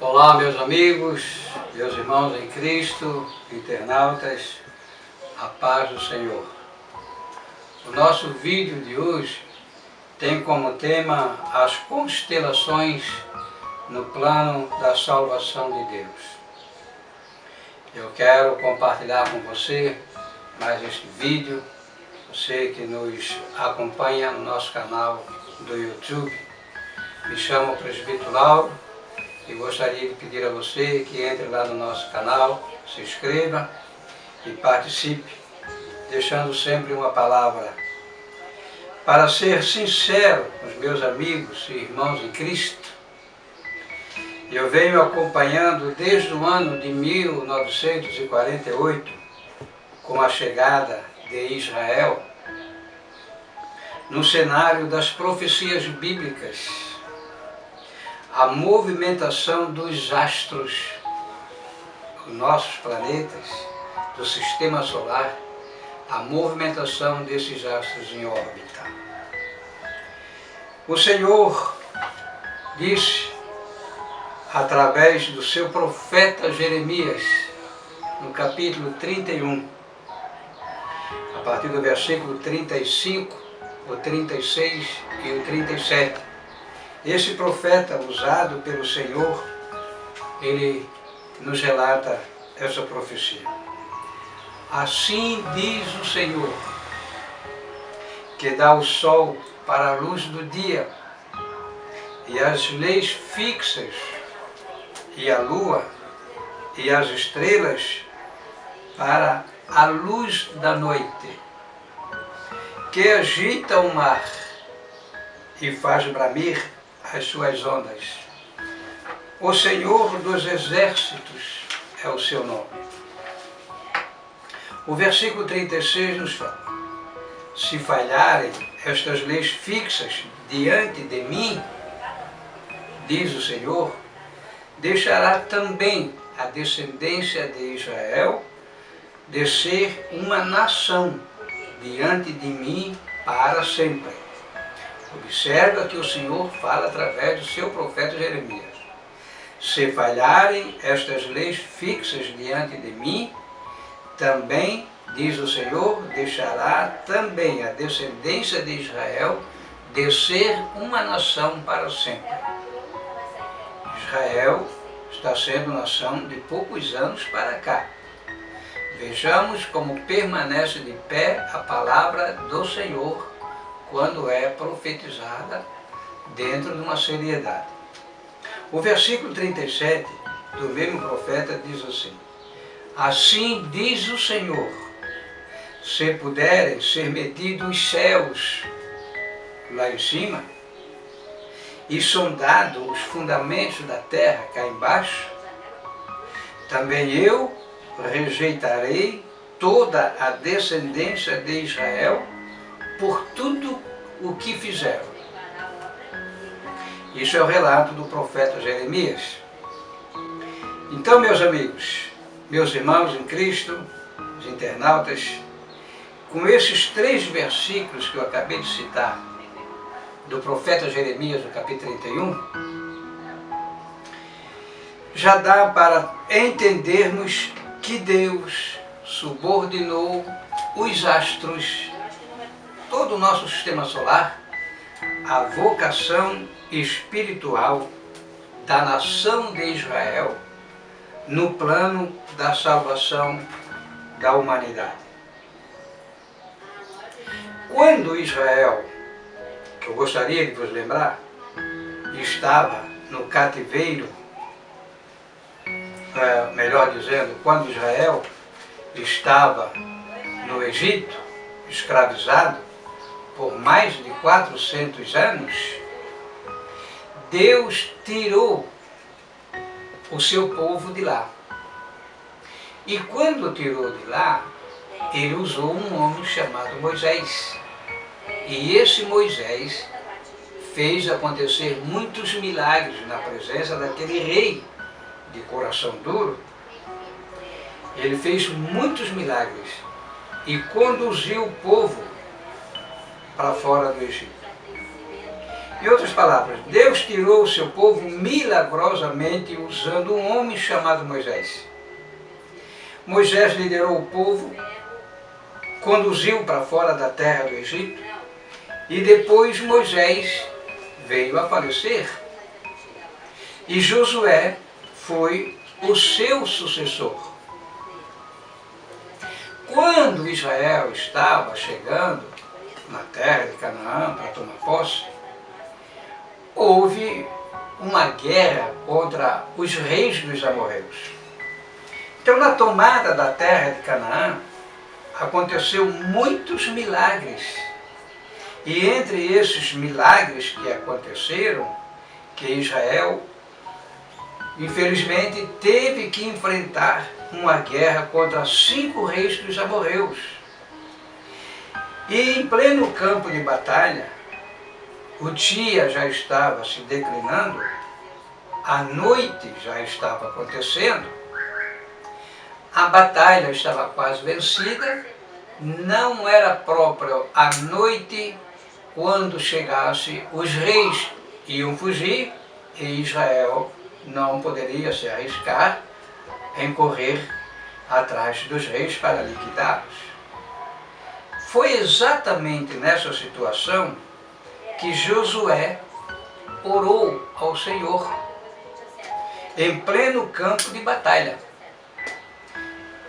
Olá, meus amigos, meus irmãos em Cristo, internautas, a paz do Senhor. O nosso vídeo de hoje tem como tema as constelações no plano da salvação de Deus. Eu quero compartilhar com você mais este vídeo, você que nos acompanha no nosso canal do YouTube. Me chamo Presbítero Lauro e gostaria de pedir a você que entre lá no nosso canal, se inscreva e participe, deixando sempre uma palavra. Para ser sincero com os meus amigos e irmãos em Cristo, eu venho acompanhando desde o ano de 1948, com a chegada de Israel, no cenário das profecias bíblicas, a movimentação dos astros, os nossos planetas, do sistema solar, a movimentação desses astros em órbita. O Senhor disse, através do seu profeta Jeremias, no capítulo 31, a partir do versículo 35, o 36 e o 37, esse profeta usado pelo Senhor, ele nos relata essa profecia. Assim diz o Senhor, que dá o sol para a luz do dia, e as leis fixas, e a lua, e as estrelas para a luz da noite, que agita o mar e faz bramir as suas ondas. O Senhor dos exércitos é o seu nome. O versículo 36 nos fala: se falharem estas leis fixas diante de mim, diz o Senhor, deixará também a descendência de Israel de ser uma nação diante de mim para sempre. Observa que o Senhor fala através do seu profeta Jeremias. Se falharem estas leis fixas diante de mim, também, diz o Senhor, deixará também a descendência de Israel de ser uma nação para sempre. Israel está sendo nação de poucos anos para cá. Vejamos como permanece de pé a palavra do Senhor quando é profetizada dentro de uma seriedade. O versículo 37 do mesmo profeta diz assim: assim diz o Senhor, se puderem ser medidos os céus lá em cima, e sondado os fundamentos da terra cá embaixo, também eu rejeitarei toda a descendência de Israel por tudo o que fizeram. Isso é o relato do profeta Jeremias. Então, meus amigos, meus irmãos em Cristo, os internautas, com esses 3 versículos que eu acabei de citar, do profeta Jeremias, no capítulo 31, já dá para entendermos que Deus subordinou os astros, todo o nosso sistema solar, a vocação espiritual da nação de Israel no plano da salvação da humanidade. Quando Israel, que eu gostaria de vos lembrar, estava no cativeiro, melhor dizendo, quando Israel estava no Egito, escravizado, por mais de 400 anos, Deus tirou o seu povo de lá. E quando tirou de lá, ele usou um homem chamado Moisés. E esse Moisés fez acontecer muitos milagres na presença daquele rei de coração duro. Ele fez muitos milagres e conduziu o povo para fora do Egito. Em outras palavras, Deus tirou o seu povo milagrosamente usando um homem chamado Moisés. Moisés liderou o povo, conduziu para fora da terra do Egito, e depois Moisés veio a falecer. E Josué foi o seu sucessor. Quando Israel estava chegando na terra de Canaã para tomar posse, houve uma guerra contra os reis dos amorreus. Então, na tomada da terra de Canaã, aconteceu muitos milagres. E entre esses milagres que aconteceram, que Israel, infelizmente, teve que enfrentar uma guerra contra 5 reis dos amorreus. E em pleno campo de batalha, o dia já estava se declinando, a noite já estava acontecendo, a batalha estava quase vencida, não era próprio a noite quando chegasse, os reis iam fugir e Israel não poderia se arriscar em correr atrás dos reis para liquidá-los. Foi exatamente nessa situação que Josué orou ao Senhor, em pleno campo de batalha.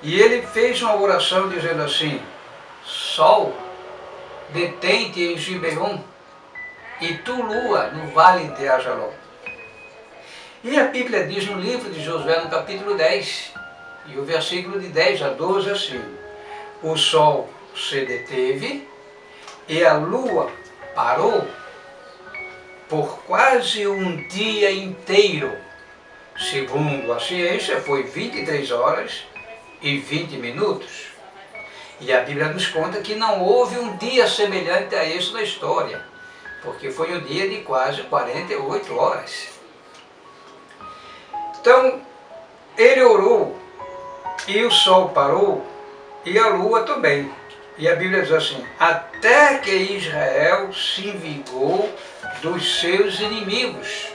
E ele fez uma oração dizendo assim: Sol, detente em Gibeon, e tu, lua, no vale de Ajalon. E a Bíblia diz no livro de Josué, no capítulo 10, e o versículo de 10 a 12 assim: o sol se deteve e a lua parou por quase um dia inteiro. Segundo a ciência, foi 23 horas e 20 minutos. E a Bíblia nos conta que não houve um dia semelhante a esse na história, porque foi um dia de quase 48 horas. Então, ele orou, e o sol parou, e a lua também. E a Bíblia diz assim: até que Israel se vingou dos seus inimigos.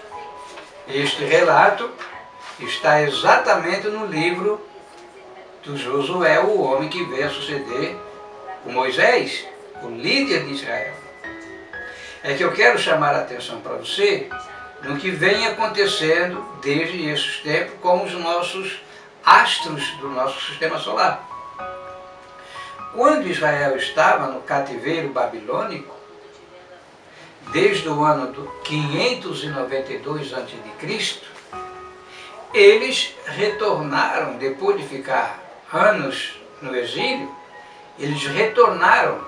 Este relato está exatamente no livro do Josué, o homem que veio a suceder o Moisés, o líder de Israel. É que eu quero chamar a atenção para você no que vem acontecendo desde esses tempos com os nossos astros do nosso sistema solar. Quando Israel estava no cativeiro babilônico, desde o ano 592 a.C., eles retornaram, depois de ficar anos no exílio, eles retornaram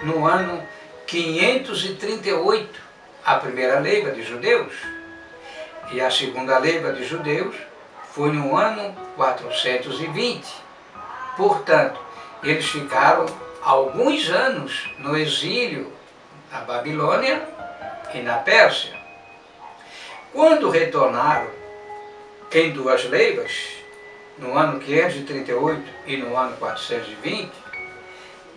no ano 538, a primeira leva de judeus, e a segunda leva de judeus foi no ano 420. Portanto, eles ficaram alguns anos no exílio na Babilônia e na Pérsia. Quando retornaram em 2 levas, no ano 538 e no ano 420,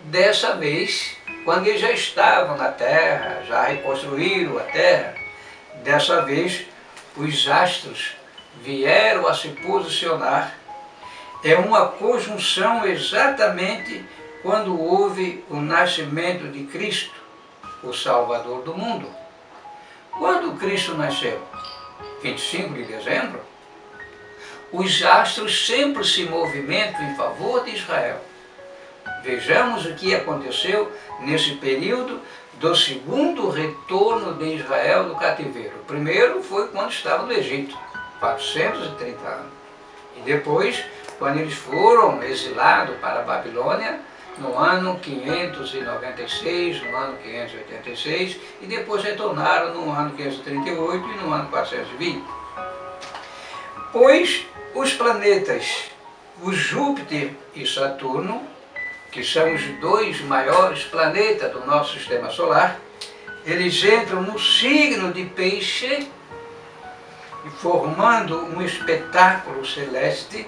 dessa vez, quando eles já estavam na terra, já reconstruíram a terra, dessa vez os astros vieram a se posicionar. É uma conjunção exatamente quando houve o nascimento de Cristo, o Salvador do mundo. Quando Cristo nasceu? 25 de dezembro. Os astros sempre se movimentam em favor de Israel. Vejamos o que aconteceu nesse período do segundo retorno de Israel do cativeiro. O primeiro foi quando estava no Egito, 430 anos. E depois, quando eles foram exilados para a Babilônia, no ano 596, no ano 586, e depois retornaram no ano 538 e no ano 420. Pois os planetas, o Júpiter e Saturno, que são os 2 maiores planetas do nosso sistema solar, eles entram no signo de Peixe, formando um espetáculo celeste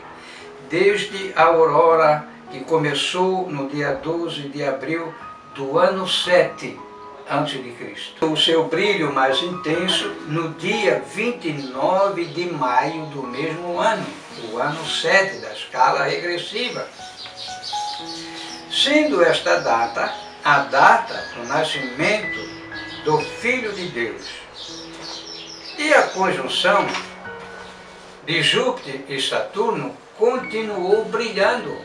desde a aurora que começou no dia 12 de abril do ano 7 a.C. O seu brilho mais intenso no dia 29 de maio do mesmo ano, o ano 7 da escala regressiva, sendo esta data a data do nascimento do Filho de Deus. E a conjunção de Júpiter e Saturno continuou brilhando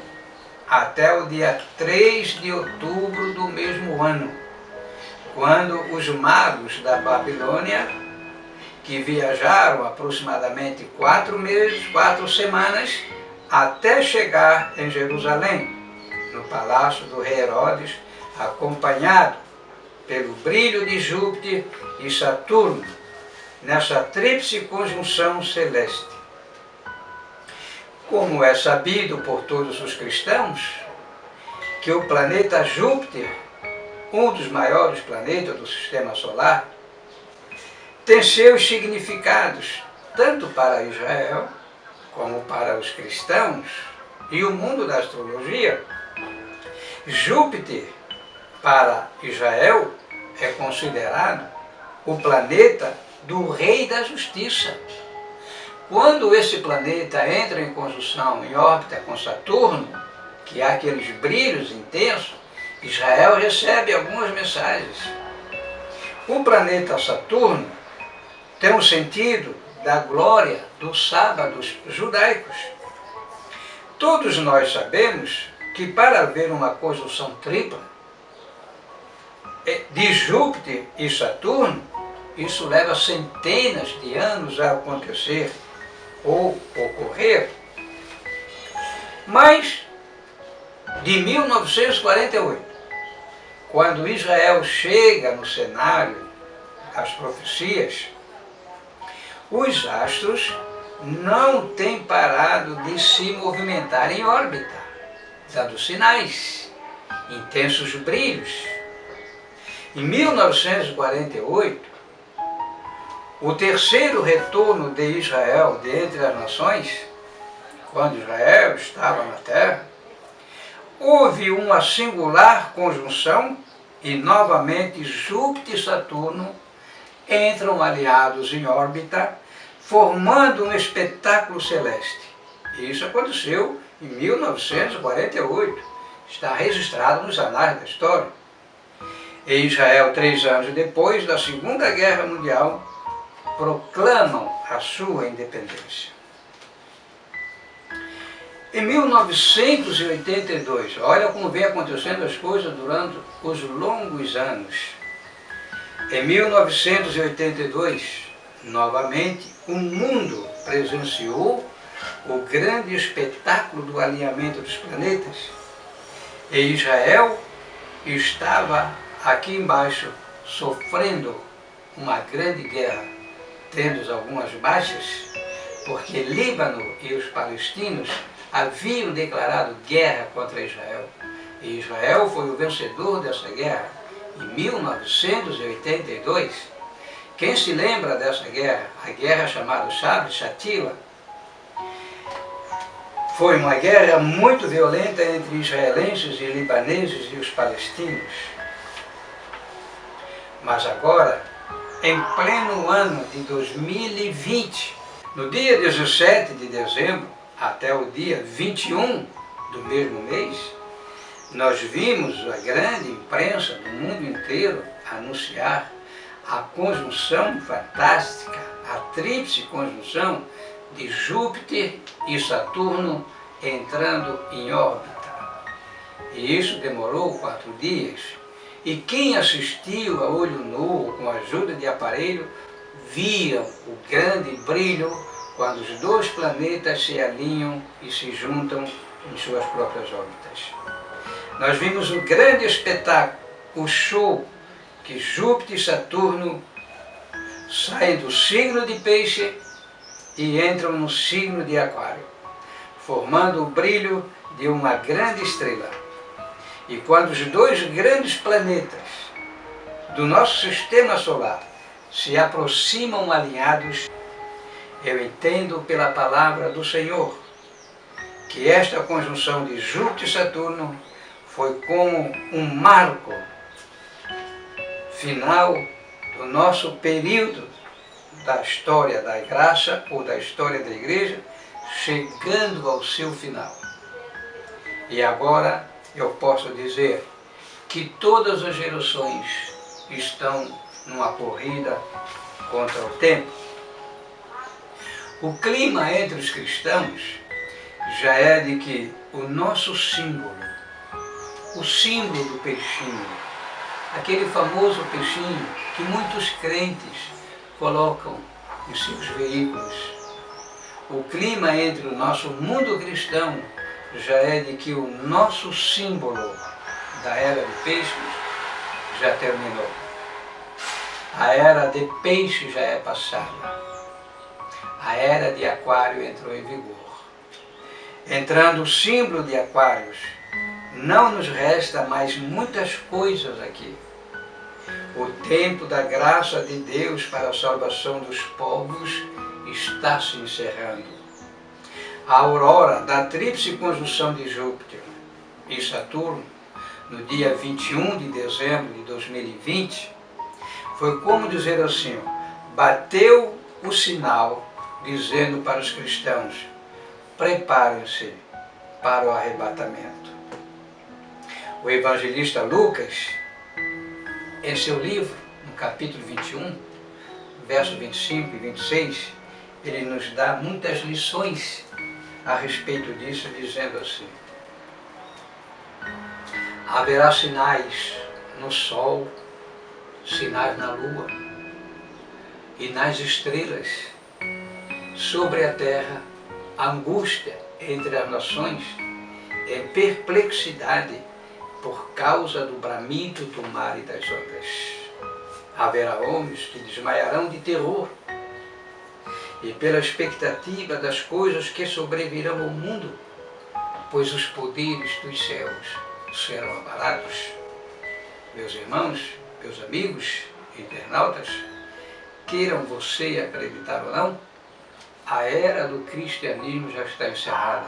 até o dia 3 de outubro do mesmo ano, quando os magos da Babilônia, que viajaram aproximadamente 4 meses, 4 semanas, até chegar em Jerusalém, no palácio do rei Herodes, acompanhado pelo brilho de Júpiter e Saturno, nessa tríplice conjunção celeste. Como é sabido por todos os cristãos, que o planeta Júpiter, um dos maiores planetas do Sistema Solar, tem seus significados, tanto para Israel, como para os cristãos e o mundo da astrologia. Júpiter, para Israel, é considerado o planeta do Rei da Justiça. Quando esse planeta entra em conjunção, em órbita com Saturno, que há aqueles brilhos intensos, Israel recebe algumas mensagens. O planeta Saturno tem um sentido da glória dos sábados judaicos. Todos nós sabemos que para haver uma conjunção tripla de Júpiter e Saturno, isso leva centenas de anos a acontecer ou ocorrer. Mas, de 1948, quando Israel chega no cenário das profecias, os astros não têm parado de se movimentar em órbita, dando sinais, intensos brilhos. Em 1948, o terceiro retorno de Israel de entre as nações, quando Israel estava na terra, houve uma singular conjunção e novamente Júpiter e Saturno entram aliados em órbita, formando um espetáculo celeste. E isso aconteceu em 1948, está registrado nos anais da história. E Israel, 3 anos depois da Segunda Guerra Mundial, proclamam a sua independência. Em 1982, olha como vem acontecendo as coisas durante os longos anos. Em 1982, novamente, o mundo presenciou o grande espetáculo do alinhamento dos planetas. E Israel estava aqui embaixo sofrendo uma grande guerra, tendo algumas baixas, porque Líbano e os palestinos haviam declarado guerra contra Israel. E Israel foi o vencedor dessa guerra em 1982. Quem se lembra dessa guerra? A guerra chamada Sabra Shatila. Foi uma guerra muito violenta entre israelenses e libaneses e os palestinos. Mas agora, em pleno ano de 2020, no dia 17 de dezembro até o dia 21 do mesmo mês, nós vimos a grande imprensa do mundo inteiro anunciar a conjunção fantástica, a tríplice conjunção de Júpiter e Saturno entrando em órbita. E isso demorou 4 dias. E quem assistiu a olho nu, com a ajuda de aparelho, viam o grande brilho quando os dois planetas se alinham e se juntam em suas próprias órbitas. Nós vimos o grande espetáculo, o show, que Júpiter e Saturno saem do signo de Peixe e entram no signo de Aquário, formando o brilho de uma grande estrela. E quando os dois grandes planetas do nosso sistema solar se aproximam alinhados, eu entendo pela palavra do Senhor que esta conjunção de Júpiter e Saturno foi como um marco final do nosso período da história da graça ou da história da igreja, chegando ao seu final. E agora eu posso dizer que todas as gerações estão numa corrida contra o tempo. O clima entre os cristãos já é de que o nosso símbolo, o símbolo do peixinho, aquele famoso peixinho que muitos crentes colocam em seus veículos, o clima entre o nosso mundo cristão já é de que o nosso símbolo da era de peixes já terminou. A era de peixe já é passada. A era de aquário entrou em vigor. Entrando o símbolo de aquários, não nos resta mais muitas coisas aqui. O tempo da graça de Deus para a salvação dos povos está se encerrando. A aurora da tríplice conjunção de Júpiter e Saturno, no dia 21 de dezembro de 2020, foi como dizer assim, bateu o sinal dizendo para os cristãos, preparem-se para o arrebatamento. O evangelista Lucas, em seu livro, no capítulo 21, versos 25 e 26, ele nos dá muitas lições a respeito disso, dizendo assim, haverá sinais no sol, sinais na lua e nas estrelas, sobre a terra, angústia entre as nações, em perplexidade por causa do bramido do mar e das ondas. Haverá homens que desmaiarão de terror e pela expectativa das coisas que sobrevirão ao mundo, pois os poderes dos céus serão abalados. Meus irmãos, meus amigos, internautas, queiram você acreditar ou não, a era do cristianismo já está encerrada.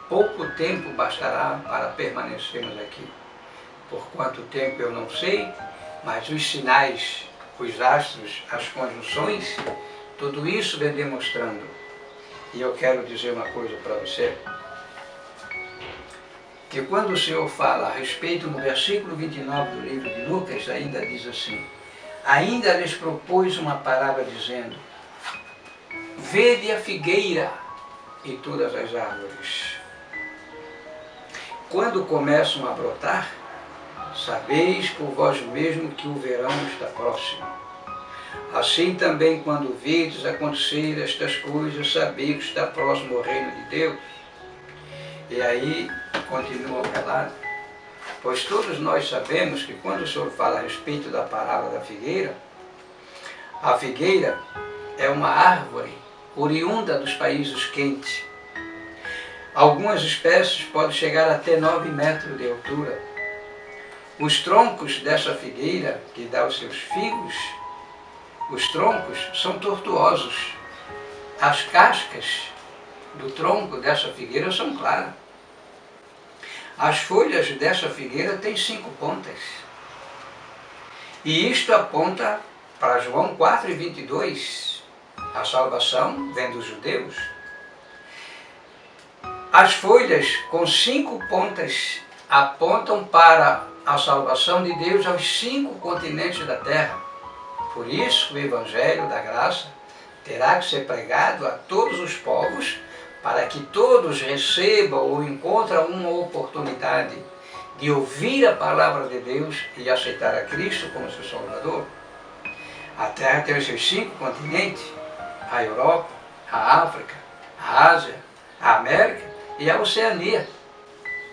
Pouco tempo bastará para permanecermos aqui. Por quanto tempo eu não sei, mas os sinais, os astros, as conjunções, tudo isso vem demonstrando. E eu quero dizer uma coisa para você, que quando o Senhor fala a respeito, no versículo 29 do livro de Lucas, ainda diz assim, ainda lhes propôs uma parábola dizendo, vede a figueira e todas as árvores. Quando começam a brotar, sabeis por vós mesmo que o verão está próximo. Assim também, quando vedes acontecer estas coisas, sabeis que está próximo o reino de Deus. E aí, continua o relato, pois todos nós sabemos que quando o Senhor fala a respeito da parábola da figueira, a figueira é uma árvore oriunda dos países quentes. Algumas espécies podem chegar até 9 metros de altura. Os troncos dessa figueira, que dá os seus figos, os troncos são tortuosos. As cascas do tronco dessa figueira são claras. As folhas dessa figueira têm 5 pontas. E isto aponta para João 4:22. A salvação vem dos judeus. As folhas com 5 pontas apontam para a salvação de Deus aos 5 continentes da terra. Por isso, o Evangelho da Graça terá que ser pregado a todos os povos, para que todos recebam ou encontrem uma oportunidade de ouvir a palavra de Deus e aceitar a Cristo como seu Salvador. A Terra tem os seus 5 continentes, a Europa, a África, a Ásia, a América e a Oceania.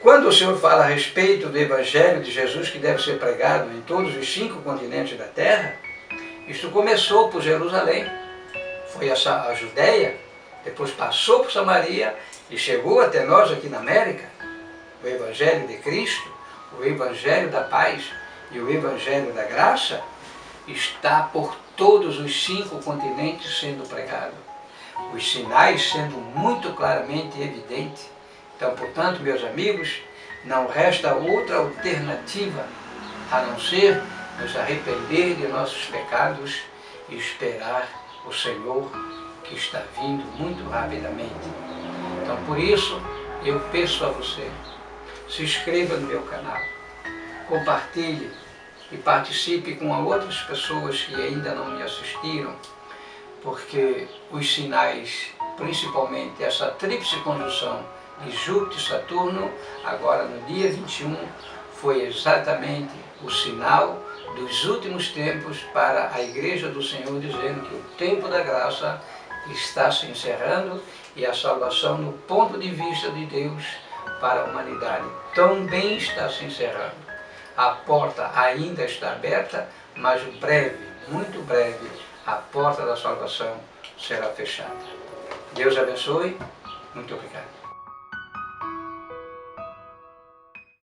Quando o Senhor fala a respeito do Evangelho de Jesus que deve ser pregado em todos os 5 continentes da Terra, isto começou por Jerusalém, foi a Judéia, depois passou por Samaria e chegou até nós aqui na América. O Evangelho de Cristo, o Evangelho da paz e o Evangelho da graça está por todos os 5 continentes sendo pregado. Os sinais sendo muito claramente evidentes. Então, portanto, meus amigos, não resta outra alternativa a não ser nos arrepender de nossos pecados e esperar o Senhor, que está vindo muito rapidamente. Então, por isso, eu peço a você, se inscreva no meu canal, compartilhe e participe com outras pessoas que ainda não me assistiram, porque os sinais, principalmente essa tríplice conjunção de Júpiter e Saturno, agora no dia 21, foi exatamente o sinal dos últimos tempos para a Igreja do Senhor, dizendo que o tempo da graça está se encerrando e a salvação, no ponto de vista de Deus para a humanidade, também está se encerrando. A porta ainda está aberta, mas breve, muito breve, a porta da salvação será fechada. Deus abençoe. Muito obrigado.